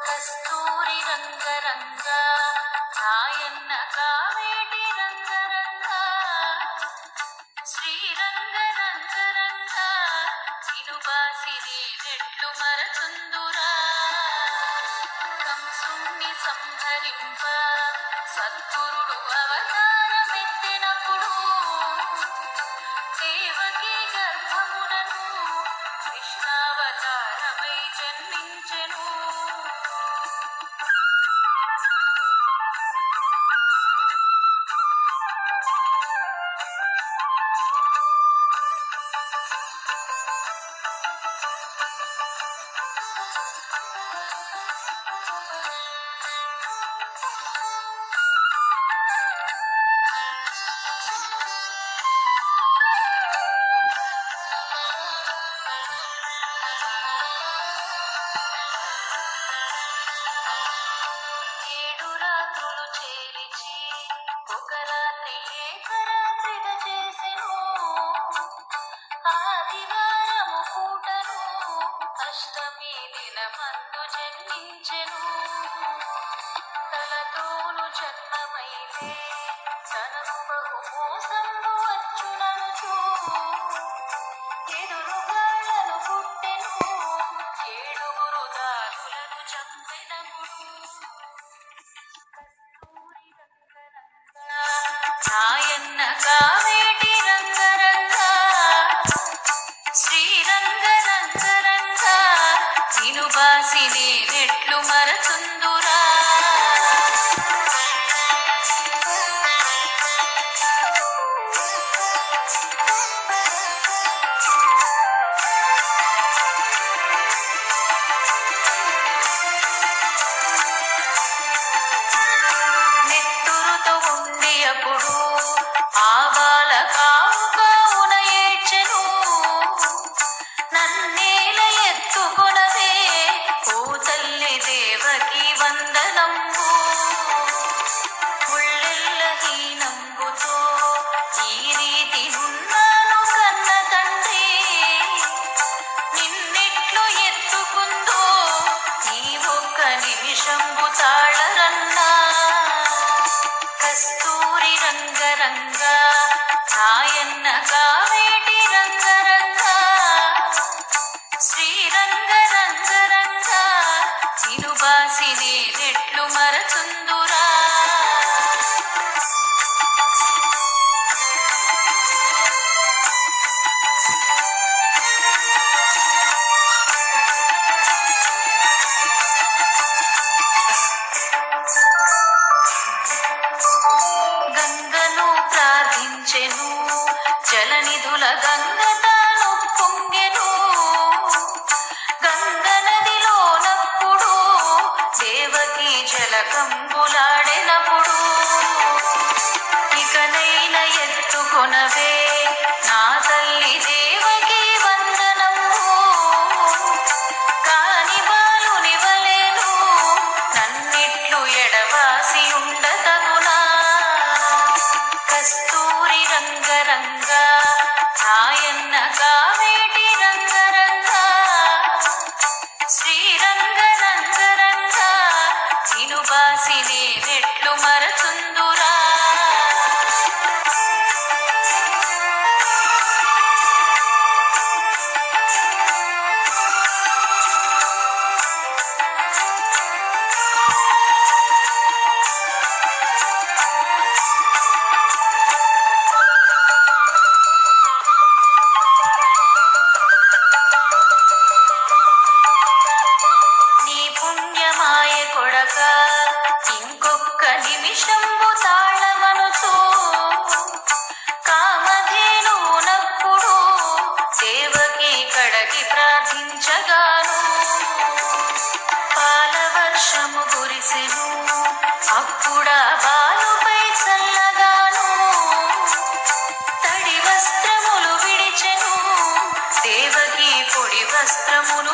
కస్తూరి రంగరంగ నాయన్న కావేటి రంగరంగ శ్రీరంగ రంగరంగ తినుబాసిని నెట్లు మరచుందురా కంసుణ్ణి సంహరింప సద్గురుడు అవతారమెత్తినప్పుడు దేవకీ గర్భమునను కృష్ణావతారమై జన్మించెను. అష్టమి దినమందు జన్మించెను. తలతోను జన్మమైతే తనకు బహు మోసంబు వచ్చుననుచు ఎదురుగాళ్లను పుట్టెను. ఏడుగురు దారులను చంపెనప్పుడు నాయన్న కావేటి రంగరంగ శ్రీరంగ రంగరంగ తినుబాసిని నెట్లు మరచుందురా నెత్తురుతో ఉండి అప్పుడు ఆవాల కావున ఏడ్చెను. నన్నేల ఎత్తుకొనవే ఓ తల్లి దేవకి వందనంబు ఉళ్ళెల్ల హీనంబుతో ఈ రీతి ఉన్నాను కన్న తండ్రి నిన్నెట్లు ఎత్తుకుందో ఈ ఒక్క నిమిషంబు తాళరన్నా. కస్తూరి రంగరంగ నాయన్న కావేటి రంగరంగ శ్రీరంగ రంగరంగ తినుబాసిని నెట్లు మరచుందురా గంగను ప్రార్థించెను జలనిధుల గంగ తాను పొంగెను. గంగ నదిలోనప్పుడు దేవకి జలకంబులాడెనప్పుడు ఇకనైన ఎత్తుకొనవే నా తల్లి దేవకి వందనము కాని బాలుని వలెను నన్నిట్లు ఎడబాసి ఉండతగునా. కస్తూరి రంగరంగ నాయన్న కావేటి రంగరంగ శ్రీరంగ రంగరంగ తినుబాసిని నెట్లు మరచుందురా నీ పుణ్యమాయ కొడక ఇంకొక్క నిమిషంబు తాళమనుచు కామధేనునప్పుడు దేవకి కడకి ప్రార్థించగాను పాలవర్షము కురిసెను. అప్పుడా బాలుపై చల్లగాను తడి వస్త్రములు విడిచెను. దేవకి పొడి వస్త్రమును